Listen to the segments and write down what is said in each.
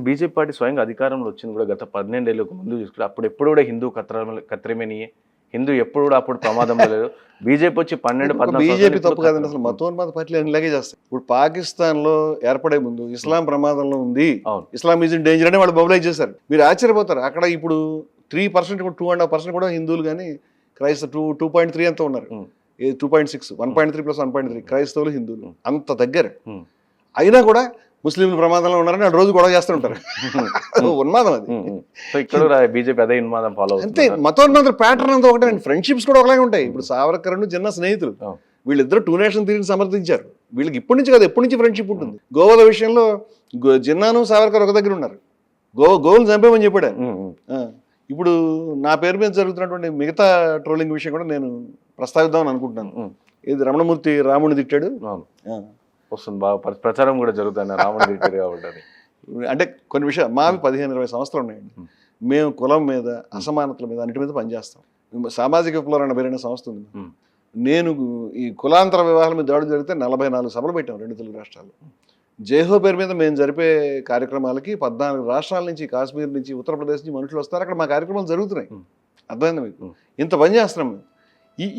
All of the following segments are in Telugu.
అండ్ బీజేపీ పార్టీ స్వయంగా అధికారంలో వచ్చింది కూడా గత 12 ఏళ్ళకు ముందు చూసుకుంటే అప్పుడు ఎప్పుడు కూడా హిందూ కత్రమేనియే, హిందూ ఎప్పుడు కూడా అప్పుడు ప్రమాదంలో లేదు. బీజేపీ వచ్చి 12-14 బీజేపీ తప్పు కాదండి, అసలు మతోన్మాద పార్టీలు ఇలాగే చేస్తాయి. ఇప్పుడు పాకిస్తాన్లో ఏర్పడే ముందు ఇస్లాం ప్రమాదంలో ఉంది, ఇస్లాం ఈజ్ ఇన్ డేంజర్ అని వాళ్ళు మొబిలైజ్ చేశారు. మీరు ఆశ్చర్యపోతారు, అక్కడ ఇప్పుడు 3% 2.5% కూడా హిందువులు కానీ క్రైస్తవ 2.3 అంతా ఉన్నారు. 2.6 1.3 + 1.3 క్రైస్తవులు హిందువులు అంత దగ్గర. అయినా కూడా ముస్లింలు ప్రమాదంలో ఉన్నారని వాళ్ళు రోజు గొడవ చేస్తూ ఉంటారు. ఉన్మాదం అది. సో ఇక్కడ బీజేపీ అదే ఉన్మాదం ఫాలో అంతే. మతోన్మాద ప్యాటర్న్ అంతా ఒకటే. ఫ్రెండ్షిప్స్ కూడా ఒకలాగే ఉంటాయి. ఇప్పుడు సావర్కర్ జిన్నా స్నేహితులు, వీళ్ళిద్దరు 2 నేషన్ థియరీని సమర్థించారు. వీళ్ళకి ఇప్పటి నుంచి కాదు, ఎప్పటి నుంచి ఫ్రెండ్షిప్ ఉంటుంది. గోవాల విషయంలో జిన్నాను సావర్కర్ ఒక దగ్గర ఉన్నారు. గోవులు చంపేమని చెప్పాడు. ఇప్పుడు నా పేరు మీద జరుగుతున్నటువంటి మిగతా ట్రోలింగ్ విషయం కూడా నేను ప్రస్తావిద్దామని అనుకుంటున్నాను. ఇది రమణమూర్తి రాముడిని తిట్టాడు వస్తుంది, బాగా ప్రచారం కూడా జరుగుతుంది రాముడిని తిట్టాడు కాబట్టి. అంటే కొన్ని విషయాలు మావి 15-20 సంవత్సరాలు ఉన్నాయండి. మేము కులం మీద, అసమానతల మీద, అన్నిటి మీద పనిచేస్తాం. సామాజిక విప్లవం అనే పేరైన సంస్థ ఉంది. నేను ఈ కులాంతర వివాహాల మీద దాడులు జరిగితే 44 సభలు పెట్టాం 2 తెలుగు రాష్ట్రాల్లో. జైహో పేరు మీద మేము జరిపే కార్యక్రమాలకి 14 రాష్ట్రాల నుంచి, కాశ్మీర్ నుంచి, ఉత్తరప్రదేశ్ నుంచి మనుషులు వస్తారు. అక్కడ మా కార్యక్రమాలు జరుగుతున్నాయి. అర్థమైంది మీకు? ఇంత పని చేస్తున్నాం మేము.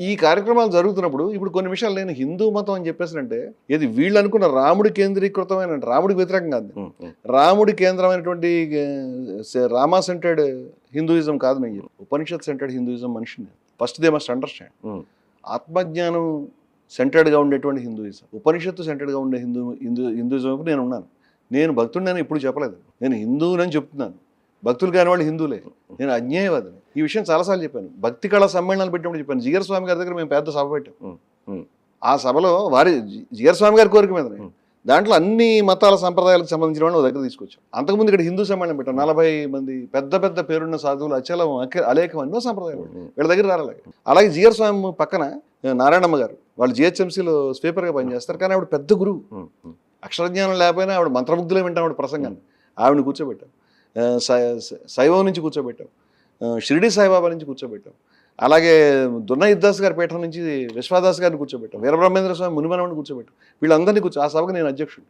ఈ కార్యక్రమాలు జరుగుతున్నప్పుడు ఇప్పుడు కొన్ని విషయాలు నేను హిందూ మతం అని చెప్పేసినంటే ఇది వీళ్ళు అనుకున్న రాముడి కేంద్రీకృతమైన, రాముడికి వ్యతిరేకం కాదు, రాముడి కేంద్రమైనటువంటి రామా సెంటర్డ్ హిందూయిజం కాదు. నేను చెప్పి ఉపనిషత్ సెంటర్డ్ హిందూయిజం మనిషిని ఫస్ట్ దే మస్ట్ అండర్స్టాండ్. ఆత్మజ్ఞానం సెంటర్డ్గా ఉండేటువంటి హిందూయిజం, ఉపనిషత్తు సెంటర్డ్గా ఉండే హిందూయిజంకు నేను ఉన్నాను. నేను భక్తుడిని ఎప్పుడు చెప్పలేదు. నేను హిందువునని చెప్తున్నాను. భక్తులు కాని వాళ్ళు హిందువులే. నేను అజ్ఞేయవాదిని. ఈ విషయం చాలాసార్లు చెప్పాను. భక్తి కళా సమ్మేళనాలు పెట్టినప్పుడు చెప్పాను. జిగర్ స్వామి గారి దగ్గర మేము పెద్ద సభ పెట్టాం. ఆ సభలో జిగర్ స్వామి గారి కోరిక మీద దాంట్లో అన్ని మతాల సంప్రదాయాలకు సంబంధించిన వాళ్ళు దగ్గర తీసుకొచ్చాం. అంతకుముందు ఇక్కడ హిందూ సమ్మేళనం పెట్టాం. 40 మంది పెద్ద పెద్ద పేరున్న సాధువులు, అచలం, అలేఖం, ఎన్నో సంప్రదాయాలు వీళ్ళ దగ్గర రాలే. అలాగే జిగర్ స్వామి పక్కన నారాయణమ్మ గారు, వాళ్ళు జిహెచ్ఎంసీలో స్పీకర్గా పనిచేస్తారు. కానీ ఆవిడ పెద్ద గురువు, అక్షరజ్ఞానం లేకపోయినా ఆవిడ మంత్రముగ్ధులే వింటాం ఆవిడ ప్రసంగాన్ని. ఆవిడని కూర్చోబెట్టాం. శైవం నుంచి కూర్చోబెట్టాం, షిరిడి సాయిబాబా నుంచి కూర్చోబెట్టాం. అలాగే దున్న ఇద్దాస్ గారి పీఠం నుంచి విశ్వాదాస్ గారిని కూర్చోబెట్టాం. వీరబ్రహ్మేంద్ర స్వామి మునిమనవని కూర్చోబెట్టాం. వీళ్ళందరినీ ఆ సభకు నేను అధ్యక్షుడు.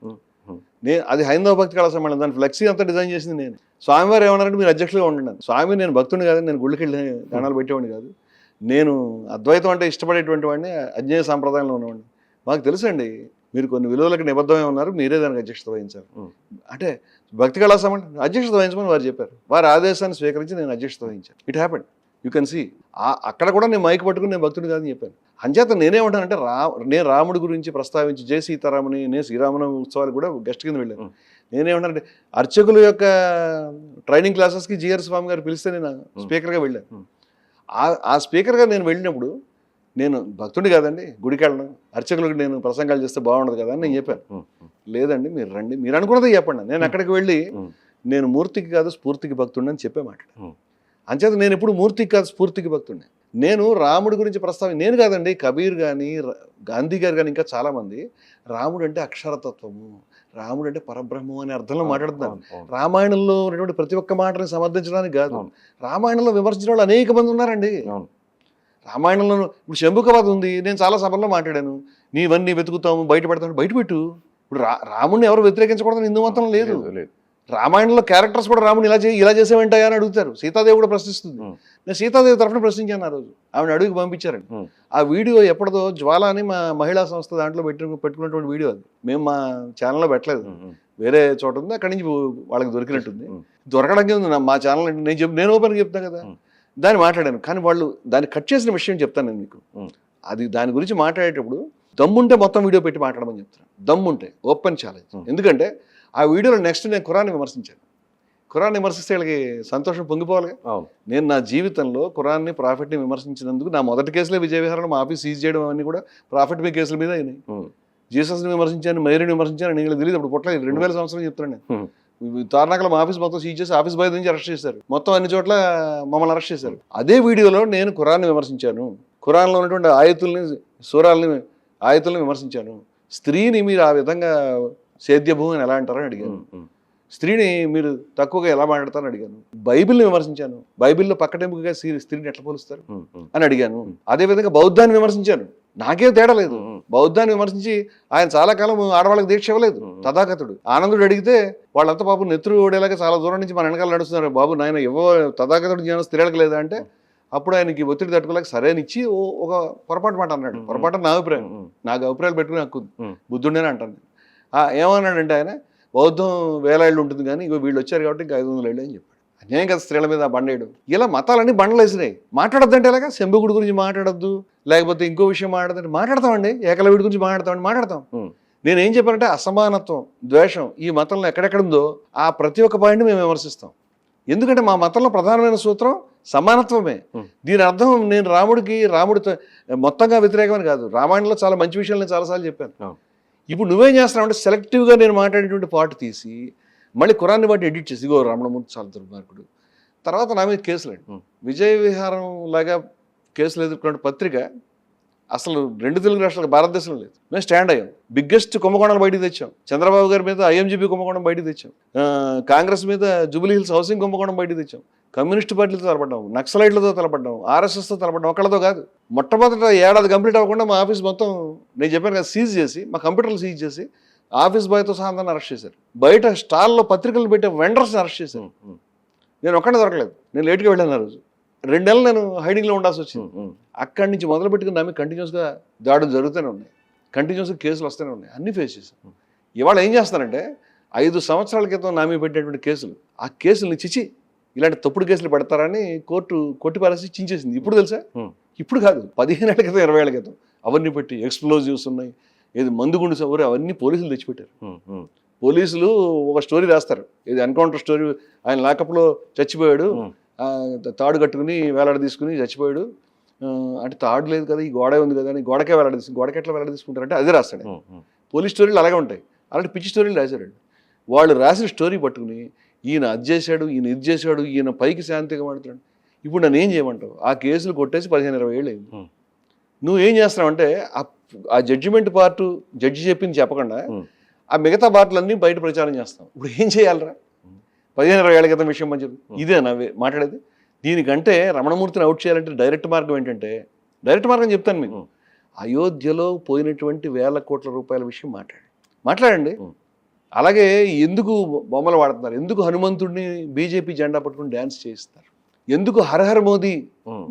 అది హైందవ భక్తి కళా సమ్మేళనం. దాని ఫ్లెక్సీ అంతా డిజైన్ చేసింది నేను. స్వామివారు ఏమన్నారంటే మీరు అధ్యక్షులుగా ఉండండి. స్వామి నేను భక్తుడిని కాదు, నేను గుళ్ళకి వెళ్ళి దానాలు పెట్టేవాడిని కాదు. నేను అద్వైతం అంటే ఇష్టపడేటువంటి వాడిని, అజ్ఞేయ సాంప్రదాయంలో ఉన్నవాడిని. మాకు తెలుసండి మీరు కొన్ని విలువలకు నిబద్ధమే ఉన్నారు, మీరే దానికి అధ్యక్షత వహించారు. అంటే భక్తి కళా సమ్మేళనం అధ్యక్షత వహించమని వారు చెప్పారు. వారి ఆదేశాన్ని స్వీకరించి నేను అధ్యక్షత వహించాను. It happened. You can see. అక్కడ కూడా నేను మైక్ పట్టుకుని నేను భక్తుడు కాదని చెప్పాను. అంచేత నేనేమంటానంటే నేను రాముడి గురించి ప్రస్తావించి జై సీతారాముని, నేను శ్రీరామనవమి ఉత్సవాలు కూడా గెస్ట్ కింద వెళ్ళాను. నేనేమంటానంటే అర్చకుల యొక్క ట్రైనింగ్ క్లాసెస్కి జిఆర్ స్వామి గారు పిలిస్తే నేను స్పీకర్గా వెళ్ళాను. ఆ స్పీకర్గా నేను వెళ్ళినప్పుడు నేను భక్తుడి కాదండి, గుడికి వెళ్ళను, అర్చకులకు నేను ప్రసంగాలు చేస్తే బాగుండదు కదా అని నేను చెప్పాను. లేదండి మీరు రండి, మీరు అనుకున్నదే చెప్పండి. నేను అక్కడికి వెళ్ళి నేను మూర్తికి కాదు స్ఫూర్తికి భక్తుడిని అని చెప్పే మాట. అంచేత నేను ఎప్పుడు మూర్తికి కాదు స్ఫూర్తికి భక్తుడిని. నేను రాముడి గురించి నేను కాదండి, కబీర్ కానీ, గాంధీ గారు కానీ, ఇంకా చాలామంది రాముడు అంటే అక్షరతత్వము, రాముడు అంటే పరబ్రహ్మం అనే అర్థంలో మాట్లాడుతున్నారు. రామాయణంలో ఉన్నటువంటి ప్రతి ఒక్క మాటని సమర్థించడానికి కాదు, రామాయణంలో విమర్శించిన వాళ్ళు అనేక మంది ఉన్నారండి. రామాయణంలో ఇప్పుడు శంభుకవధ ఉంది, నేను చాలా సభల్లో మాట్లాడాను. నీవన్నీ వెతుకుతాము, బయట పెడతాము, బయట పెట్టు. ఇప్పుడు రాముడిని ఎవరు వ్యతిరేకించకూడదని హిందూ మతం లేదు. రామాయణంలో క్యారెక్టర్స్ కూడా రాముడిని ఇలా చేసేవేంటాయా అని అడుగుతారు. సీతాదేవి కూడా ప్రశ్నిస్తుంది. నేను సీతాదేవి తరఫున ప్రశ్నించాను. ఆ రోజు ఆవిడ అడుగుకి పంపించారండి. ఆ వీడియో ఎప్పటిదో జ్వాల అని మా మహిళా సంస్థ దాంట్లో పెట్టుకున్నటువంటి వీడియో. అది మేము మా ఛానల్లో పెట్టలేదు, వేరే చోట ఉంది. అక్కడి నుంచి వాళ్ళకి దొరికినట్టుంది. దొరకడానికి ఉంది మా ఛానల్. నేను ఓపెన్గా చెప్తాను కదా, దాన్ని మాట్లాడాను. కానీ వాళ్ళు దాన్ని కట్ చేసిన విషయం చెప్తాను నేను మీకు. అది దాని గురించి మాట్లాడేటప్పుడు దమ్ముంటే మొత్తం వీడియో పెట్టి మాట్లాడమని చెప్తాను. దమ్ముంటే ఓపెన్ ఛాలెంజ్. ఎందుకంటే ఆ వీడియోలో నెక్స్ట్ నేను ఖురాన్ని విమర్శించాను. ఖురాన్ని విమర్శిస్తే వీళ్ళకి సంతోషం పొంగిపోవాలిగా. నేను నా జీవితంలో ఖురాన్ని, ప్రాఫిట్ని విమర్శించినందుకు నా మొదటి కేసులే విజయ విహారం, మా ఆఫీస్ సీజ్ చేయడం అన్నీ కూడా ప్రాఫిట్ మీ కేసుల మీద అయినాయి. జీసస్ని విమర్శించాను, మేరీని విమర్శించాను. నేను తెలియదు అప్పుడు పొట్ల 2000 సంవత్సరం చెప్తున్నాను నేను. తార్నాకలో మా ఆఫీస్ మొత్తం సీజ్ చేసి ఆఫీస్ బయట నుంచి అరెస్ట్ చేశారు. మొత్తం అన్ని చోట్ల మమ్మల్ని అరెస్ట్ చేశారు. అదే వీడియోలో నేను ఖురాన్ని విమర్శించాను, ఖురాన్లో ఉన్నటువంటి ఆయతుల్ని విమర్శించాను. స్త్రీని మీరు ఆ విధంగా సేద్యభూమి అని ఎలా అంటారని అడిగాను. స్త్రీని మీరు తక్కువగా ఎలా మాట్లాడతారని అడిగాను. బైబిల్ని విమర్శించాను. బైబిల్లో పక్కటెంపుగా స్త్రీని ఎట్లా పోలుస్తారు అని అడిగాను. అదేవిధంగా బౌద్ధాన్ని విమర్శించాను. నాకే తేడా లేదు. బౌద్ధాన్ని విమర్శించి ఆయన చాలా కాలం ఆడవాళ్ళకి దీక్ష ఇవ్వలేదు. తథాగతుడు ఆనందుడు అడిగితే వాళ్ళంతా పాపం నెత్తురు ఓడేలాగా చాలా దూరం నుంచి మన వెనకాల నడుస్తున్నారు. బాబు నాయన తథాగతుడు జ్ఞానం స్త్రీలకు లేదా అంటే అప్పుడు ఆయనకి ఒత్తిడి తట్టుకోలేక సరేనిచ్చి ఒక పొరపాటు మాట అన్నాడు. పొరపాటు నా అభిప్రాయం, నాకు అభిప్రాయాలు పెట్టుకుని హక్కు బుద్ధుడేనే అంటాను. ఏమన్నాడంటే ఆయన బౌద్ధం 1000 ఏళ్ళు ఉంటుంది కానీ ఇగో వీళ్ళు వచ్చారు కాబట్టి ఇంకా 500 ఏళ్ళు అని చెప్పాడు. అన్యాయం కదా స్త్రీల మీద బండేయడం. ఇలా మతాలన్నీ బండలు వేసినాయి. మాట్లాడద్దంటే ఎలాగా? శంభుగుడి గురించి మాట్లాడద్దు, లేకపోతే ఇంకో విషయం మాట్లాడదంటే మాట్లాడతామండి. ఏకలవ్యుడి గురించి మాట్లాడతాం. నేనేం చెప్పానంటే అసమానత్వం, ద్వేషం ఈ మతంలో ఎక్కడెక్కడుందో ఆ ప్రతి ఒక్క పాయింట్ మేము విమర్శిస్తాం. ఎందుకంటే మా మతంలో ప్రధానమైన సూత్రం సమానత్వమే. దీని అర్థం నేను రాముడితో మొత్తంగా వ్యతిరేకమని కాదు. రామాయణంలో చాలా మంచి విషయాలు నేను చాలాసార్లు చెప్పాను. ఇప్పుడు నువ్వేం చేస్తున్నావు అంటే సెలెక్టివ్గా నేను మాట్లాడేటువంటి పార్ట్ తీసి మళ్ళీ ఖురాన్ని బట్టి ఎడిట్ చేసి ఇగో రమణమూర్తి చాలా దుర్మార్గుడు, తర్వాత నా మీద కేసులు అండి. విజయ విహారం లాగా కేసులు ఎదుర్కొన్న పత్రిక అసలు 2 తెలుగు రాష్ట్రాలకు భారతదేశంలో లేదు. మేము స్టాండ్ అయ్యాం. బిగ్గెస్ట్ కుంభకోణాలు బయటకు తెచ్చాం. చంద్రబాబు గారి మీద IMGB కుంభకోణం బయటకు తెచ్చాం. కాంగ్రెస్ మీద జూబ్లీ హిల్స్ హౌసింగ్ కుంభకోణం బయటకు తెచ్చాం. కమ్యూనిస్ట్ పార్టీలతో తలపడ్డాం, నక్సలైట్లతో తలపడ్డాం, RSSతో తలపడ్డాం. ఒకళ్ళతో కాదు. మొట్టమొదట ఏడాది కంప్లీట్ అవ్వకుండా మా ఆఫీస్ మొత్తం నేను చెప్పాను కదా సీజ్ చేసి, మా కంప్యూటర్లు సీజ్ చేసి ఆఫీస్ బాయ్తో సహా అందరిని అరెస్ట్ చేశారు. బయట స్టాల్లో పత్రికలు పెట్టే వెండర్స్ని అరెస్ట్ చేశారు. నేను ఒక్కడే దొరకలేదు. నేను లేట్గా వెళ్ళాను ఆ రోజు. 2 నెలలు నేను హైడింగ్లో ఉండాల్సి వచ్చింది. అక్కడి నుంచి మొదలు పెట్టుకుని నమ్మి కంటిన్యూస్గా దాడులు జరుగుతూనే ఉన్నాయి, కంటిన్యూస్గా కేసులు వస్తూనే ఉన్నాయి. అన్నీ ఫేస్ చేశాను. ఇవాళ ఏం చేస్తానంటే 5 సంవత్సరాల క్రితం నామీ పెట్టినటువంటి కేసులు, ఆ కేసుల్ని చిచి ఇలాంటి తప్పుడు కేసులు పెడతారని కోర్టు కొట్టిపారేసి చించేసింది. ఇప్పుడు తెలుసా? ఇప్పుడు కాదు, 15 ఏళ్ల క్రితం 20 ఏళ్ల క్రితం అవన్నీ పెట్టి ఎక్స్ప్లోజివ్స్ ఉన్నాయి, ఏది మందుగుండు సౌకర్యం అవన్నీ పోలీసులు తెచ్చిపెట్టారు. పోలీసులు ఒక స్టోరీ రాస్తారు, ఇది ఎన్కౌంటర్ స్టోరీ. ఆయన లాకప్లో చచ్చిపోయాడు, తాడు కట్టుకుని వేలాడ తీసుకుని చచ్చిపోయాడు అంటే తాడు లేదు కదా, ఈ గోడ ఉంది కదా అని గోడకే వేలాడ తీసుకుని, గోడకి ఎట్లా వేలాడ తీసుకుంటారంటే అదే రాస్తాడు. పోలీస్ స్టోరీలు అలాగే ఉంటాయి. అలాంటి పిచ్చి స్టోరీలు రాశాడు. వాళ్ళు రాసిన స్టోరీ పట్టుకుని ఈయన అది చేశాడు, ఈయన ఇది చేశాడు, ఈయన పైకి శాంతిగా మాడుతున్నాడు. ఇప్పుడు నన్ను ఏం చేయమంటావు? ఆ కేసులు కొట్టేసి 15-20 ఏళ్ళు అయింది. నువ్వేం చేస్తున్నావంటే ఆ జడ్జిమెంట్ పార్టు జడ్జి చెప్పింది చెప్పకుండా ఆ మిగతా పార్టీలన్నీ బయట ప్రచారం చేస్తాం. ఇప్పుడు ఏం చేయాలరా? 15-20 ఏళ్ల క్రితం విషయం అని చెప్పి ఇదే నవ్వే మాట్లాడేది. దీనికంటే రమణమూర్తిని అవుట్ చేయాలంటే డైరెక్ట్ మార్గం ఏంటంటే, డైరెక్ట్ మార్గం చెప్తాను మీకు. అయోధ్యలో పోయినటువంటి వేల కోట్ల రూపాయల విషయం మాట్లాడండి. అలాగే ఎందుకు బొమ్మలు వాడుతున్నారు, ఎందుకు హనుమంతుడిని బీజేపీ జెండా పట్టుకుని డ్యాన్స్ చేయిస్తారు, ఎందుకు హరహర్ మోదీ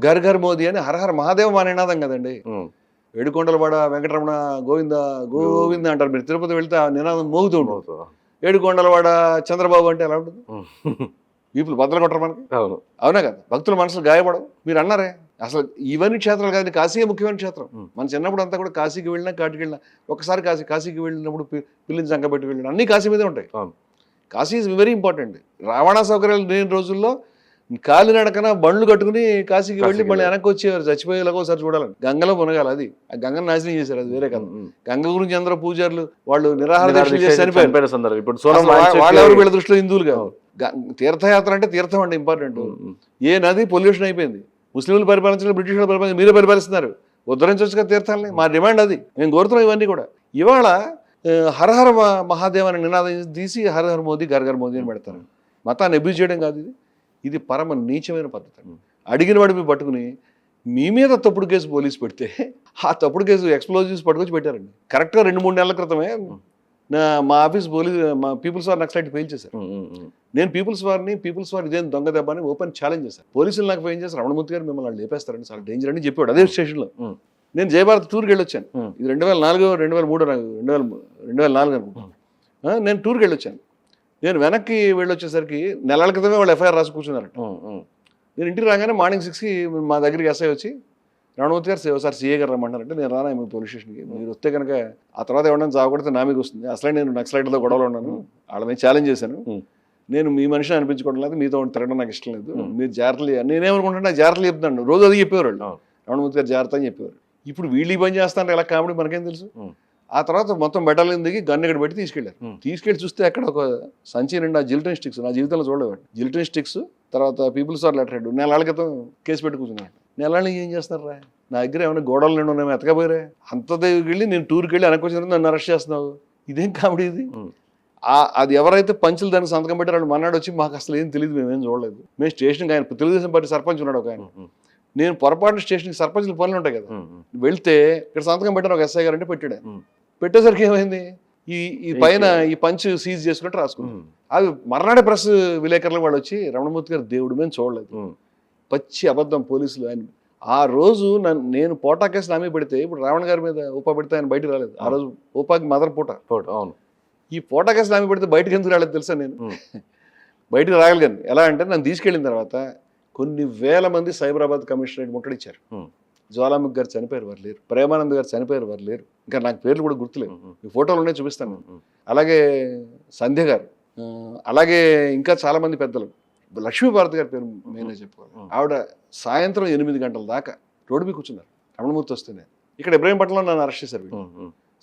ఘర్ ఘర్ మోదీ అని హరహర్ మహాదేవ మా నినాదం కదండి. ఏడుకొండలవాడ వెంకటరమణ గోవింద గోవింద అంటారు. మీరు తిరుపతి వెళ్తే ఆ నినాదం మోగుతూ ఉంటుంది. ఏడుకొండలవాడ చంద్రబాబు అంటే ఎలా ఉంటుంది? వీపులు బద్దలు కొట్టరు మనకి. అవునా కదా? భక్తుల మనసులు గాయపడవు. మీరు అన్నారే అసలు ఇవన్నీ క్షేత్రాలు కాదు, కాశీయే ముఖ్యమైన క్షేత్రం. మన చిన్నప్పుడు అంతా కూడా కాశీకి వెళ్ళినా కాటికి వెళ్ళినా ఒకసారి కాశీకి వెళ్ళినప్పుడు పిల్లిని సంకబెట్టి వెళ్ళినా అన్ని కాశీ మీదే ఉంటాయి. Kashi is very important. రవాణా సౌకర్యాలు లేని రోజుల్లో కాలినడకన బండ్లు కట్టుకుని కాశీకి వెళ్ళి మళ్ళీ వెనక్కి వచ్చేవారు. చచ్చిపోయేలాగా ఒకసారి చూడాలని. గంగలో మునగాలి. అది ఆ గంగను నాశనం చేశారు. అది వేరే కాదు. గంగ గురించి అందరూ పూజారులు వాళ్ళు నిరాహార దీక్షలు చేసి చనిపోయారు. వాళ్ళెవరు వీళ్ళ దృష్టిలో హిందువులు కాదు. తీర్థయాత్ర అంటే తీర్థం అంటే ఇంపార్టెంట్. ఏ నది పొల్యూషన్ అయిపోయింది. ముస్లింలు పరిపాలించాలి, బ్రిటిష్ వాళ్ళు పరిపాలించాలి, మీరే పరిపాలిస్తున్నారు. ఉద్ధరించవచ్చు కదా తీర్థాలని. మా డిమాండ్ అది. మేము కోరుతున్నాం ఇవన్నీ కూడా. ఇవాళ హరహర మహాదేవ్ అనే నినాదం తీసి హరహర్ మోదీ ఘర్ ఘర్ మోదీ అని పెడతారు. మతాన్ని అబ్యూజ్ చేయడం కాదు ఇది పరమ నీచమైన పద్ధతి. అడిగిన వాడి మీద పట్టుకుని మీ మీద తప్పుడు కేసు పోలీసు పెడితే ఆ తప్పుడు కేసు ఎక్స్ప్లోజివ్స్ పట్టుకొచ్చి పెట్టారండి. కరెక్ట్గా 2-3 నెలల క్రితమే మా ఆఫీస్ మా పీపుల్స్ వార్ నక్సలైట్ ఫెయిల్ చేశారు. నేను పీపుల్స్ వార్ ఇదేం దొంగ దెబ్బ అని ఓపెన్ ఛాలెంజ్ చేశాను. పోలీసులు నాకు ఫెయిల్ చేసి రమణమూర్తి గారు మిమ్మల్ని లేపేస్తారని చాలా డేంజర్ అని చెప్పాడు అదే స్టేషన్లో. నేను జయభారత్ టూర్కి వెళ్ళొచ్చాను. ఇది 2004 2004 అనుకుంటా. నేను టూర్కి వెళ్ళొచ్చాను. నేను వెనక్కి వెళ్ళొచ్చేసరికి నెలల క్రితమే వాళ్ళు FIR రాసి కూర్చున్నారట. నేను ఇంటికి రాగానే మార్నింగ్ 6కి మా దగ్గరికి SI వచ్చి రమణమూర్తి గారు ఒకసారి CA గారు రమ్మంటారంటే నేను రానా మీ పోలీస్ స్టేషన్కి, మీరు వస్తే కనుక ఆ తర్వాత ఎవరైనా జాబ్ నా మీకు వస్తుంది. అసలే నేను నక్సలైట్లతో గొడవలో ఉన్నాను, వాళ్ళ మీద ఛాలెంజ్ చేశాను, నేను మీ మనిషిని అనిపించుకోవడం లేదు, మీతో తిరగడం నాకు ఇష్టం లేదు, మీరు జాగ్రత్తలు నేనేమనుకుంటున్నా జాగ్రత్తలు చెప్తున్నాను. రోజు అది చెప్పేవారు వాళ్ళు. రమణమూర్తి గారు జాగ్రత్త అని చెప్పేవారు. ఇప్పుడు వీళ్ళు పని చేస్తానంటే ఎలా కామెడీ మనకేం తెలుసు. ఆ తర్వాత మొత్తం బెటాలియన్ దిగి గన్ ఇక్కడ పెట్టి తీసుకెళ్ళి చూస్తే అక్కడ ఒక సంచి నిండా జిలిటిన్ స్టిక్స్. నా జీవితంలో చూడలేవాడు. జిలిటిన్ స్టిక్స్, తర్వాత పీపుల్స్ వార్ లెటర్ హెడ్. నెలల క్రితం కేసు పెట్టి కూర్చున్నాడు. నెలలు ఏం చేస్తారా? నా దగ్గర ఏమైనా గోడలు నిండు ఉన్నాయో ఎతకపోయారే. అంత దగ్గరికి వెళ్ళి నేను టూర్కి వెళ్ళి వెనక్కి వచ్చిన నన్ను అరెస్ట్ చేస్తున్నావు. ఇదేం కామెడీ ఇది? అది ఎవరైతే పంచులు దానికి సంతకం పెట్టారు వాళ్ళు మన్నాడు వచ్చి మాకు అసలు ఏం తెలియదు, మేమేం చూడలేదు. మేము స్టేషన్కి ఆయన తెలుగుదేశం పార్టీ సర్పంచ్ ఉన్నాడు ఒక ఆయన. నేను పొరపాటు స్టేషన్కి సర్పంచ్ల పనులు ఉంటాయి కదా, వెళ్తే ఇక్కడ సంతకం పెట్టాను ఒక ఎస్ఐ గారు అంటే పెట్టాడు. పెట్టేసరికి ఏమైంది, ఈ పైన ఈ పంచ్ సీజ్ చేసుకుంటే రాసుకున్నాను. అది మర్నాడే ప్రెస్ విలేకరులు వాళ్ళు వచ్చి రమణమూర్తి గారు దేవుడు మేము చూడలేదు, పచ్చి అబద్ధం పోలీసులు ఆయన. ఆ రోజు నేను పోటా కేసు నామీ పెడితే ఇప్పుడు రావణ్ గారి మీద ఊపా పెడితే ఆయన బయటకు రాలేదు. ఆ రోజు ఊపాకి మదర్ పూట. అవును. ఈ పోటా కేసు నామీ పెడితే బయటకు ఎందుకు రాలేదు తెలుసా? నేను బయటకు రాగలిగాను. ఎలా అంటే నన్ను తీసుకెళ్ళిన తర్వాత కొన్ని వేల మంది సైబరాబాద్ కమిషనరేట్ ముట్టడిచ్చారు. జ్వాలాముఖి గారు చనిపోయారు, వారు లేరు. ప్రేమానంద్ గారు చనిపోయారు, వారు లేరు. ఇంకా నాకు పేర్లు కూడా గుర్తులేవు, ఈ ఫోటోలు ఉన్నాయి చూపిస్తాను. అలాగే సంధ్య గారు, అలాగే ఇంకా చాలా మంది పెద్దలు. లక్ష్మీభారతి గారి పేరు మెయిన్గా చెప్పుకోవాలి. ఆవిడ సాయంత్రం 8 గంటల దాకా రోడ్డు మీద కూర్చున్నారు. రమణమూర్తి వస్తేనే ఇక్కడ ఇబ్రాహీంపట్నంలో నన్ను అరెస్ట్ చేశారు.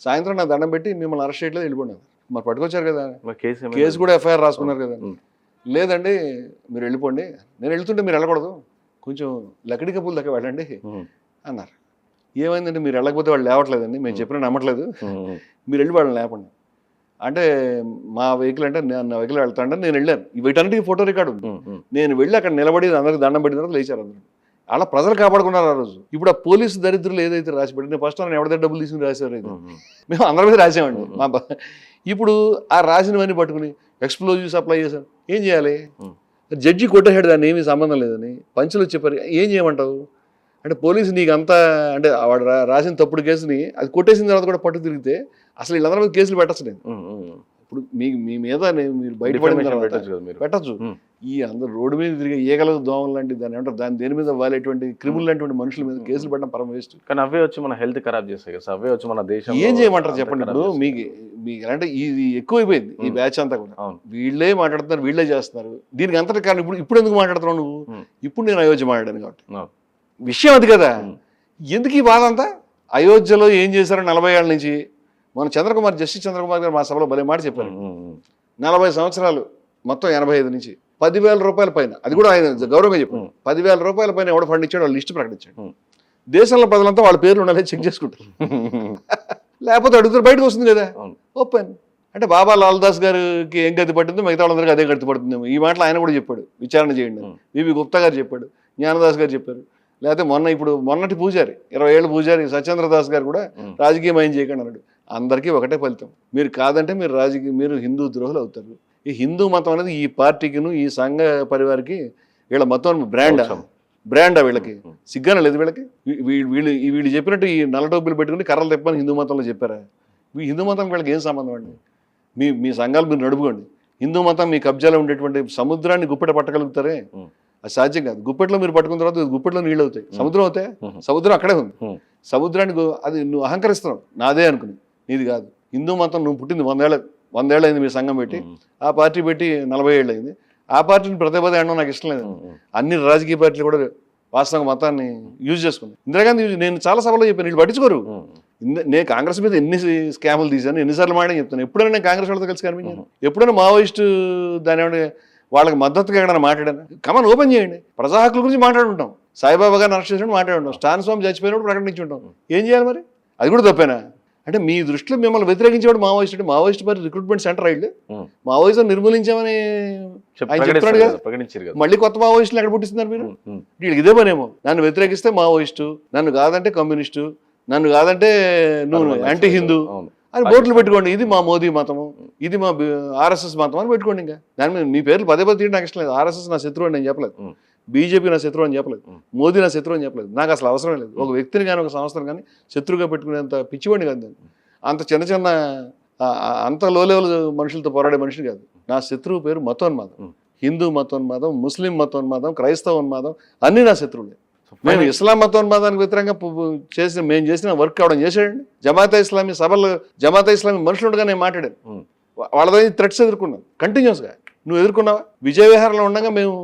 సాయంత్రం నా దండం పెట్టి మిమ్మల్ని అరెస్ట్ చేయట్లేదు వెళ్ళిపోయినారు. మరి పట్టుకొచ్చారు కదా, కేసు కూడా ఎఫ్ఐఆర్ రాసుకున్నారు కదా. లేదండి మీరు వెళ్ళిపోండి, నేను వెళ్తుంటే మీరు వెళ్ళకూడదు, కొంచెం లకడి కప్పుల దాకా వెళ్ళండి అన్నారు. ఏమైందంటే మీరు వెళ్ళకపోతే వాళ్ళు లేవట్లేదండి, మేము చెప్పినా నమ్మట్లేదు, మీరు వెళ్ళి వాళ్ళని లేపండి అంటే మా వెహికల్ అంటే నా వెహికల్ వెళ్తాంటే నేను వెళ్ళాను. వీటన్నిటికీ ఫోటో రికార్డు ఉంది. నేను వెళ్ళి అక్కడ నిలబడి అందరికి దండం పెట్టిన తర్వాత లేచారు అందరూ. అలా ప్రజలు కాపాడుకున్నారు ఆ రోజు. ఇప్పుడు ఆ పోలీసు దరిద్రులు ఏదైతే రాసి పెట్టి నేను ఫస్ట్ ఎవరి దగ్గర డబ్బులు తీసుకుని రాసేవారు అయితే మేము అందరి మీద రాసామండి. ఇప్పుడు ఆ రాసినవన్నీ పట్టుకుని ఎక్స్ప్లోజివ్స్ అప్లై చేశాను. ఏం చేయాలి? జడ్జి కొట్టేసాడు, దాన్ని ఏమీ సంబంధం లేదని. పంచులు చెప్పారు, ఏం చేయమంటావు అంటే పోలీసు నీకు అంతా అంటే వాడు రాసిన తప్పుడు కేసుని అది కొట్టేసిన తర్వాత కూడా పట్టు తిరిగితే అసలు వీళ్ళందరి మీద కేసులు పెట్టచ్చు. నేను ఇప్పుడు మీ మీద మీరు బయటపడిన తర్వాత పెట్టచ్చు. ఈ అందరు రోడ్డు మీద తిరిగే ఈగల దోమలు లాంటి దాన్ని ఏమంటారు, దేని మీద వాళ్ళేటువంటి క్రిమినల్ లాంటి మనుషుల మీద కేసులు పెట్టడం పరమ వేస్ట్. కానీ అవే వచ్చి మన హెల్త్ ఖరాబ్ చేస్తాయి కదా, అవే వచ్చి మన దేశం ఏం చేయమంటారు చెప్పండి. ఇప్పుడు మీకు అంటే ఇది ఎక్కువైపోయింది ఈ బ్యాచ్ అంతా కూడా. వీళ్ళే మాట్లాడుతున్నారు, వీళ్ళే చేస్తున్నారు. దీనికి అంతటి కారణం ఇప్పుడు ఎందుకు మాట్లాడుతున్నావు నువ్వు? ఇప్పుడు నేను అయోధ్య మాట్లాడాను కాబట్టి విషయం అది కదా. ఎందుకు ఈ బాధ అంతా? అయోధ్యలో ఏం చేశారో 40 ఏళ్ళ నుంచి మన జస్టిస్ చంద్రకుమార్ గారు మా సభలో భలే మాట చెప్పారు. 40 సంవత్సరాలు మొత్తం 85 నుంచి 10,000 రూపాయల పైన, అది కూడా ఆయన గౌరవంగా చెప్పారు, 10,000 రూపాయల పైన ఎవడ ఫండ్ ఇచ్చాడు వాళ్ళ లిస్టు ప్రకటించాడు. దేశంలో ప్రజలంతా వాళ్ళ పేర్లు ఉండాలి చెక్ చేసుకుంటారు, లేకపోతే అడుగుతారు, బయటకు వస్తుంది కదా ఓపెన్. అంటే బాబా లాల్దాస్ గారికి ఏం గతి పట్టిందో మిగతా వాళ్ళందరికీ అదే గతి పడుతుందేమో. ఈ మాటలు ఆయన కూడా చెప్పాడు, విచారణ చేయండి. వివి గుప్తా గారు చెప్పాడు, జ్ఞానదాస్ గారు చెప్పారు, లేకపోతే మొన్నటి పూజారి 20 ఏళ్ళ పూజారి సత్యేంద్రదాస్ గారు కూడా రాజకీయం ఏం చేయకండి అన్నాడు. అందరికీ ఒకటే ఫలితం, మీరు కాదంటే మీరు హిందూ ద్రోహులు అవుతారు. ఈ హిందూ మతం అనేది ఈ పార్టీకిను ఈ సంఘ పరివారికి వీళ్ళ మతం బ్రాండా వీళ్ళకి సిగ్గాన లేదు. వీళ్ళకి వీళ్ళు చెప్పినట్టు ఈ నల్ల టోపులు పెట్టుకుని కర్రలు తెప్పని హిందూ మతంలో చెప్పారా? హిందూ మతం వీళ్ళకి ఏం సంబంధం అండి? మీ సంఘాలు మీరు నడుపుకోండి. హిందూ మతం మీ కబ్జాలో ఉండేటువంటి సముద్రాన్ని గుప్పెట పట్టగలుగుతారే? అది సాధ్యం కాదు. గుప్పెట్లో మీరు పట్టుకున్న తర్వాత గుప్పెట్లో నీళ్ళు అవుతాయి, సముద్రం అవుతాయి? సముద్రం అక్కడే ఉంది. సముద్రాన్ని అది నువ్వు అహంకరిస్తున్నావు, నాదే అనుకుని, నీది కాదు. హిందూ మతం నువ్వు పుట్టింది 100 ఏళ్ళు అయింది, మీ సంఘం పెట్టి ఆ పార్టీ పెట్టి 40 ఏళ్ళు అయింది. ఆ పార్టీని ప్రతిపద అనడం నాకు ఇష్టం లేదు. అన్ని రాజకీయ పార్టీలు కూడా వాస్తవంగా మతాన్ని యూజ్ చేసుకుంది. ఇందిరాగాంధీ నేను చాలా సభలో చెప్పాను, వీళ్ళు పట్టించుకోరు. నేను కాంగ్రెస్ మీద ఎన్ని స్కాములు తీశాను, ఎన్నిసార్లు మాడని చెప్తాను. ఎప్పుడైనా నేను కాంగ్రెస్ వాళ్ళతో కలిసి కనిపించాను? ఎప్పుడైనా మావోయిస్టు దాని వాళ్ళకి మద్దతుగా ఎక్కడైనా మాట్లాడాను? కమన్ ఓపెన్ చేయండి. ప్రజా హక్కుల గురించి మాట్లాడుకుంటాం, సాయిబాబా గారిని అరెస్ట్ చేసినట్టు మాట్లాడుకుంటాం, స్టాన్ స్వామి చచ్చిపోయినప్పుడు ప్రకటించి ఉంటాం. ఏం చేయాలి మరి? అది కూడా తప్పేనా? అంటే మీ దృష్టిలో మిమ్మల్ని వ్యతిరేకించేవాడు మావోయిస్ట్ మరి రిక్రూట్మెంట్ సెంటర్ అయ్యి మావోయిజం నిర్మూలించామని ఆయన చెప్తున్నాడు కదా. మళ్ళీ కొత్త మావోయిస్టులు ఎక్కడ పుట్టిస్తున్నారు మీరు? వీళ్ళకి ఇదే పనేమో, నన్ను వ్యతిరేకిస్తే మావోయిస్టు, నన్ను కాదంటే కమ్యూనిస్టు, నన్ను కాదంటే నువ్వు యాంటీ హిందూ అని బోర్డులు పెట్టుకోండి. ఇది మా మోదీ మతము, ఇది మా ఆర్ఎస్ఎస్ మతం అని పెట్టుకోండి. ఇంకా దాని మీద మీ పేర్లు పదే తీయడం నాకు ఇష్టం లేదు. ఆర్ఎస్ఎస్ నా శత్రువు అని నేను చెప్పలేదు, బీజేపీ నా శత్రువు అని చెప్పలేదు, మోదీ నా శత్రువు అని చెప్పలేదు. నాకు అసలు అవసరం లేదు. ఒక వ్యక్తిని కానీ ఒక సంస్థను కానీ శత్రువుగా పెట్టుకునేంత పిచ్చివాడిని కాదు నేను. అంత చిన్న అంత లో లెవెల్ మనుషులతో పోరాడే మనిషిని కాదు. నా శత్రువు పేరు మతోన్మాదం. హిందూ మతోన్మాదం, ముస్లిం మతోన్మాదం, క్రైస్తవోన్మాదం అన్నీ నా శత్రువులే. మేము ఇస్లాం మతోన్మాదానికి వ్యతిరేకంగా మేము చేసిన వర్క్ అవడం చేసాడండి. జమాతే ఇస్లామీ సభలు, జమాతే ఇస్లామీ మనుషులు ఉండగా నేను మాట్లాడాను. వాళ్ళ దగ్గర థ్రెట్స్ ఎదుర్కొన్నాను కంటిన్యూస్గా. నువ్వు ఎదుర్కొన్నావా? విజయవిహారంలో ఉండగా మేము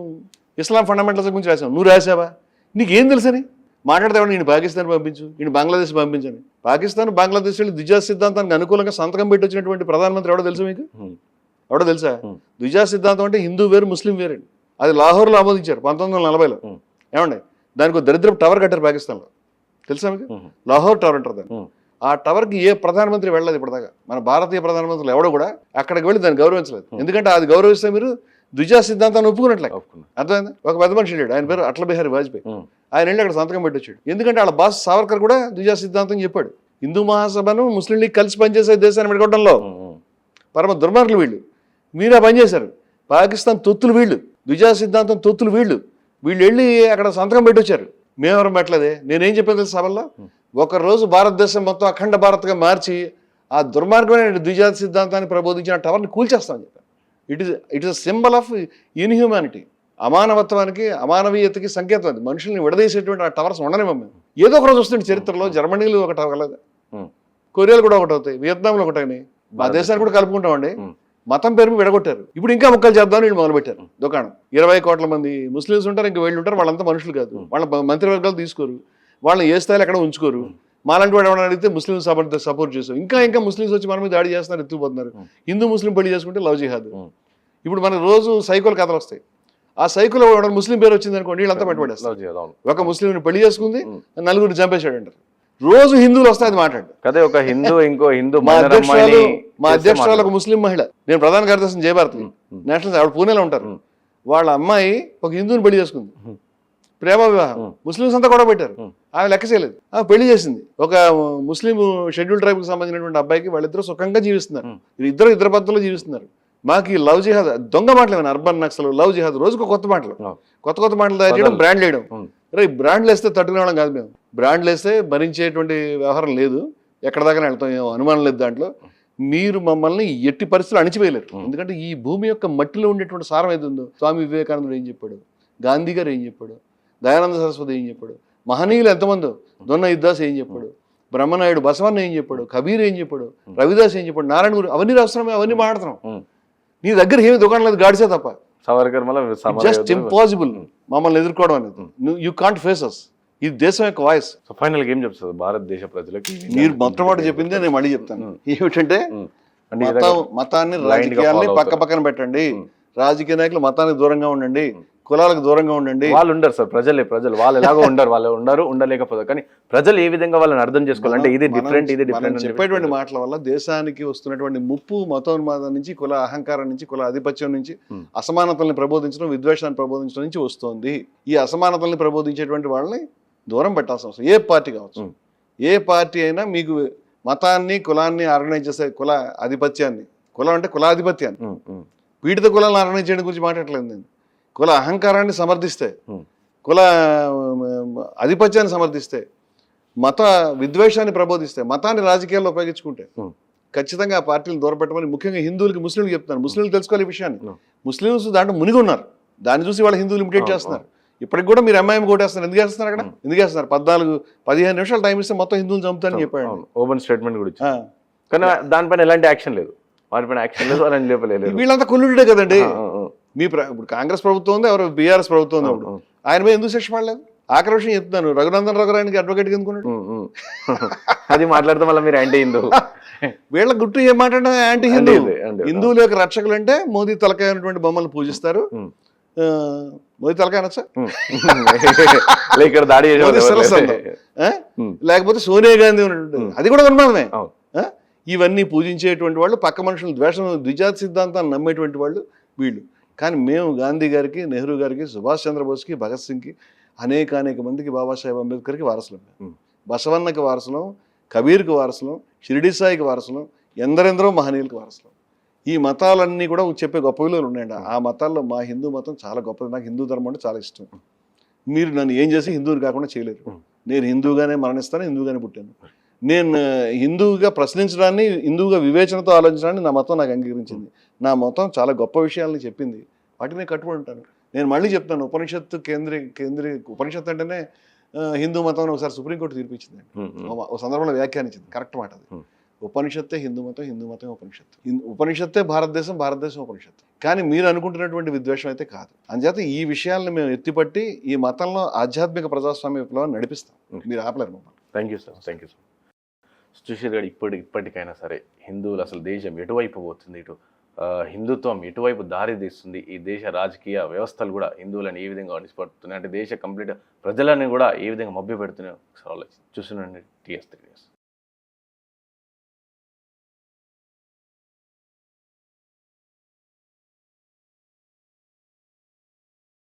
ఇస్లాం ఫండమెంటల్స్ గురించి రాసావు, నువ్వు రాసావా? నీకేం తెలుసని మాట్లాడితే నేను పాకిస్తాన్ పంపించు, నేను బంగ్లాదేశ్ పంపించని. పాకిస్తాన్ బంగ్లాదేశ్ వెళ్ళి ద్విజా సిద్ధాంతానికి అనుకూలంగా సంతకం పెట్టి వచ్చినటువంటి ప్రధానమంత్రి ఎవడో తెలుసు మీకు? ఎవడో తెలుసా? ద్విజా సిద్ధాంతం అంటే హిందూ వేరు ముస్లిం వేరండి. అది లాహోర్లో ఆమోదించారు 1940లో. ఏమండి, దానికి ఒక దరిద్రపు టవర్ కట్టారు పాకిస్తాన్లో, తెలుసా మీకు? లాహోర్ టవర్ అంటారు దాన్ని. ఆ టవర్కి ఏ ప్రధానమంత్రి వెళ్ళలేదు ఇప్పటిదాకా. మన భారతీయ ప్రధానమంత్రులు ఎవడో కూడా అక్కడికి వెళ్ళి దాన్ని గౌరవించలేదు. ఎందుకంటే అది గౌరవిస్తే మీరు ద్విజా సిద్ధాంతాన్ని ఒప్పుకున్నట్లే. అర్థమైందా? ఒక పెద్ద మనిషి లేడు, ఆయన పేరు అటల్ బిహారీ వాజ్పేయి. ఆయన వెళ్ళి అక్కడ సంతకం పెట్టొచ్చాడు. ఎందుకంటే వాళ్ళ బాస్ సావర్కర్ కూడా ద్విజా సిద్ధాంతం చెప్పాడు. హిందూ మహాసభను ముస్లిం లీగ్ కలిసి పనిచేసే దేశాన్ని పెట్టుకోవడంలో పరమ దుర్మార్గులు వీళ్ళు. మీరే పనిచేశారు. పాకిస్తాన్ తొత్తులు వీళ్ళు, ద్విజా సిద్ధాంతం తొత్తులు వీళ్ళు. వీళ్ళు వెళ్ళి అక్కడ సంతకం పెట్టొచ్చారు. మేమెవరం పెట్టలేదే. నేనేం చెప్పాను తెలుసు సభల్లో, ఒకరోజు భారతదేశం మొత్తం అఖండ భారత్గా మార్చి ఆ దుర్మార్గమైన ద్విజా సిద్ధాంతాన్ని ప్రబోధించిన టవర్ని కూల్చేస్తామని చెప్పాను. It is symbol of inhumanity. అమానవత్వానికి, అమానవీయతకి సంకేతం అది. మనుషుల్ని విడదీసేటువంటి ఆ టవర్స్ ఉండనివ్వం మేము. ఏదో ఒక రోజు వస్తుంది చరిత్రలో. జర్మనీలో ఒకటి అవ్వలేదు, కొరియాలు కూడా ఒకటి అవుతాయి, వియత్నాంలో ఒకటని, మా దేశాన్ని కూడా కలుపుకుంటామండి. మతం పేరు విడగొట్టారు. ఇప్పుడు ఇంకా ముక్కలు చేద్దామని వీళ్ళు మొదలుపెట్టారు దుకాణం. 20 కోట్ల మంది ముస్లిమ్స్ ఉంటారు, ఇంకా వీళ్ళు ఉంటారు. వాళ్ళంతా మనుషులు కాదు. వాళ్ళ మంత్రివర్గాలు తీసుకోరు, వాళ్ళని ఏ స్థాయిలో ఎక్కడ ఉంచుకోరు. మాలాంటి వాడు ఎవరైనా అడిగితే ముస్లిం సపోర్ట్ చేస్తారు. ఇంకా ముస్లిమ్స్ వచ్చి మన మీద దాడి చేస్తున్నారు, ఎత్తుకుపోతున్నారు. హిందూ ముస్లిం పెళ్లి చేసుకుంటే లవ్ జిహాద్. ఇప్పుడు మనకు రోజు సైకోలు కథలు వస్తాయి. ఆ సైకోలో ముస్లిం పేరు వచ్చింది అనుకోండి, వీళ్ళంతా పెట్టుబడేస్తారు. ఒక ముస్లింని పెళ్లి చేసుకుంది, నలుగురిని చంపేశాడు అంటారు. రోజు హిందువులు వస్తాయి అది మాట్లాడు. అదే ఒక హిందూ ఇంకో హిందూ. మా అధ్యక్షురాలు ఒక ముస్లిం మహిళ, నేను ప్రధాన కార్యదర్శి జయభారతి నేషనల్, ఆవిడ పూణేలో ఉంటారు. వాళ్ళ అమ్మాయి ఒక హిందూని పెళ్లి చేసుకుంది, ప్రేమ వివాహం. ముస్లింస్ అంతా కూడా పెట్టారు, ఆమె లెక్క చేయలేదు. ఆమె పెళ్లి చేసింది. ఒక ముస్లిం షెడ్యూల్ ట్రైబ్ కి సంబంధించినటువంటి అబ్బాయికి. వాళ్ళిద్దరూ సుఖంగా జీవిస్తున్నారు. ఇద్దరు పద్ధతిలో జీవిస్తున్నారు. మాకు ఈ లవ్ జిహాద్ దొంగ మాటలు, అర్బన్ నక్సల్, లవ్ జిహాద్, రోజుకు కొత్త మాటలు తయారు చేయడం, బ్రాండ్లు వేయడం. రే బ్రాండ్లు వేస్తే తట్టుకునేవాళ్ళం కాదు మేము. బ్రాండ్లు వేస్తే భరించేటువంటి వ్యవహారం లేదు, ఎక్కడ దాకా వెళ్తాం, అనుమానం లేదు దాంట్లో. మీరు మమ్మల్ని ఎట్టి పరిస్థితులు అణిచివేయలేరు. ఎందుకంటే ఈ భూమి యొక్క మట్టిలో ఉండేటువంటి సారం ఏది ఉందో, స్వామి వివేకానందుడు ఏం చెప్పాడు, గాంధీ గారు ఏం చెప్పాడు, దయానంద సరస్వతి ఏం చెప్పాడు, మహనీయులు ఎంతమందో, దొన్న యుద్ధాస్ ఏం చెప్పాడు, బ్రహ్మనాయుడు బసవన్న ఏం చెప్పాడు, కబీర్ ఏం చెప్పాడు, రవిదాస్ ఏం చెప్పాడు, నారాయణ గురు, అవన్నీ రాస్తున్నాం, అవన్నీ మాట్లాడుతున్నాం. నీ దగ్గర ఏమి దుకాణం లేదు, గాడిసే తప్ప. జస్ట్ ఇంపాసిబుల్ మమ్మల్ని ఎదుర్కోవడం అనేది. యూ కాంట్ ఫేస్ అస్. ఇది దేశం యొక్క వాయిస్. ఫైనల్ ఏం చెప్తుంది భారతదేశ ప్రజలకి? మీరు మొట్టమొదటి చెప్పిందే నేను మళ్ళీ చెప్తాను. ఏమిటంటే మతాన్ని రాజకీయాల్ని పక్క పక్కన పెట్టండి. రాజకీయ నాయకులు మతానికి దూరంగా ఉండండి, కులాలకు దూరంగా ఉండండి. వాళ్ళు ఉండరు సార్, ప్రజలు వాళ్ళు ఎలాగో ఉండరు, వాళ్ళు ఉండలేకపోతారు. కానీ ప్రజలు ఏ విధంగా వాళ్ళని అర్థం చేసుకోవాలంటే ఇది డిఫరెంట్ చెప్పేటువంటి మాటల వల్ల దేశానికి వస్తున్నటువంటి ముప్పు, మతోన్మాదం నుంచి, కుల అహంకారం నుంచి, కుల ఆధిపత్యం నుంచి, అసమానతల్ని ప్రబోధించడం, విద్వేషాన్ని ప్రబోధించడం నుంచి వస్తుంది. ఈ అసమానతల్ని ప్రబోధించేటువంటి వాళ్ళని దూరం పెట్టాల్సిన అవసరం. ఏ పార్టీ కావచ్చు, ఏ పార్టీ అయినా మీకు మతాన్ని, కులాన్ని ఆర్గనైజ్ చేసే, కుల ఆధిపత్యాన్ని, కులం అంటే కులాధిపత్యాన్ని, పీడిత కులాలను ఆర్గనైజ్ చేయడం గురించి మాట్లాడలేదు నేను. కుల అహంకారాన్ని సమర్థిస్తే, కుల ఆధిపత్యాన్ని సమర్థిస్తే, మత విద్వేషాన్ని ప్రబోధిస్తే, మతాన్ని రాజకీయాల్లో ఉపయోగించుకుంటే ఖచ్చితంగా ఆ పార్టీలు దూరపెట్టమని ముఖ్యంగా హిందువులకి, ముస్లింలకు చెప్తాను. ముస్లింలు తెలుసుకోవాలి ఈ విషయాన్ని. ముస్లింస్ దాంట్లో మునిగి ఉన్నారు. దాన్ని చూసి వాళ్ళ హిందువులు ఇమిటేట్ చేస్తున్నారు. ఇప్పటికి కూడా మీరు ఎంఐఎం కొట్టేస్తున్నారు. ఎందుకు చేస్తున్నారు అక్కడ? ఎందుకు చేస్తున్నారు? 14-15 నిమిషాలు టైం ఇస్తే మొత్తం హిందువులు చంపుతారని చెప్పాడు. ఓపెన్ స్టేట్మెంట్ కూడా ఇచ్చారు. కానీ దానిపైన ఎలాంటి యాక్షన్ లేదు, వాటిపైన యాక్షన్ లేదు, అలాంటి లేపలేదు. వీళ్ళంతా కొల్లుడే కదండి. ఇప్పుడు కాంగ్రెస్ ప్రభుత్వం ఉంది, ఎవరు బీఆర్ఎస్ ప్రభుత్వం ఉంది. అప్పుడు ఆయన మీద ఎందుకు శిక్ష పడలేదు? ఆఖరి విషయం చెప్తున్నాను, రఘునందన్ రాఘరాయనికి అడ్వకేట్ ఎందుకున్నాడు? అది మాట్లాడతాం వల్ల మీరు యాంటీ హిందూ. వీళ్ళ గుట్టు ఏం మాట్లాడినా యాంటీ హిందూ. హిందువుల యొక్క రక్షకులు అంటే మోదీ తలకాయ అయినటువంటి బొమ్మలు పూజిస్తారు. మోదీ తలకాయ అనొచ్చా? ఇక్కడ దాడి లేకపోతే సోనియా గాంధీ ఉన్నటువంటి, అది కూడా ఉన్మాదమే. ఇవన్నీ పూజించేటువంటి వాళ్ళు, పక్క మనుషులు ద్వేషం, ద్విజాత సిద్ధాంతాన్ని నమ్మేటువంటి వాళ్ళు వీళ్ళు. కానీ మేము గాంధీ గారికి, నెహ్రూ గారికి, సుభాష్ చంద్రబోస్కి, భగత్ సింగ్కి, అనేక మందికి, బాబాసాహెబ్ అంబేద్కర్కి వారసులం. బసవన్నకి వారసులం, కబీర్కి వారసులం, షిరిడి సాయికి వారసులం, ఎందరెందరో మహనీయులకి వారసులం. ఈ మతాలన్నీ కూడా చెప్పే గొప్ప విలువలు ఉన్నాయండి. ఆ మతాల్లో మా హిందూ మతం చాలా గొప్పది. నాకు హిందూ ధర్మం అంటే చాలా ఇష్టం. మీరు నన్ను ఏం చేసి హిందువుని కాకుండా చేయలేరు. నేను హిందూగానే మరణిస్తాను, హిందూగానే పుట్టాను. నేను హిందువుగా ప్రశ్నించడాన్ని, హిందువుగా వివేచనతో ఆలోచించడాన్ని నా మతం నాకు అంగీకరించింది. నా మతం చాలా గొప్ప విషయాలని చెప్పింది, వాటిని నేను కట్టుబడి ఉంటాను. నేను మళ్ళీ చెప్తాను, ఉపనిషత్తు ఉపనిషత్తు అంటేనే హిందూ మతం ఒకసారి సుప్రీంకోర్టు తీర్పిచ్చిందండి. ఒక సందర్భంలో వ్యాఖ్యానించింది, కరెక్ట్ మాట అది. ఉపనిషత్తే హిందూ మతం, హిందూ మతం ఉపనిషత్తు, ఉపనిషత్తే భారతదేశం, భారతదేశం ఉపనిషత్తు. కానీ మీరు అనుకుంటున్నటువంటి విద్వేషం అయితే కాదు. అంచేత ఈ విషయాలను మేము ఎత్తిపట్టి ఈ మతంలో ఆధ్యాత్మిక ప్రజాస్వామ్య విప్లవాన్ని నడిపిస్తాం. మీరు ఆపలేరు మమ్మల్ని. Thank you sir. సుశీల్ గారు, ఇప్పటికైనా సరే హిందువులు అసలు దేశం ఎటువైపు పోతుంది, హిందుత్వం ఎటువైపు దారి తీస్తుంది, ఈ దేశ రాజకీయ వ్యవస్థలు కూడా హిందువులను ఏ విధంగా అణిచిపడుతున్నాయి, అంటే దేశ కంప్లీట్ ప్రజలను కూడా ఏ విధంగా మభ్య పెడుతున్నాయో చూస్తున్నాండి. TS3 news.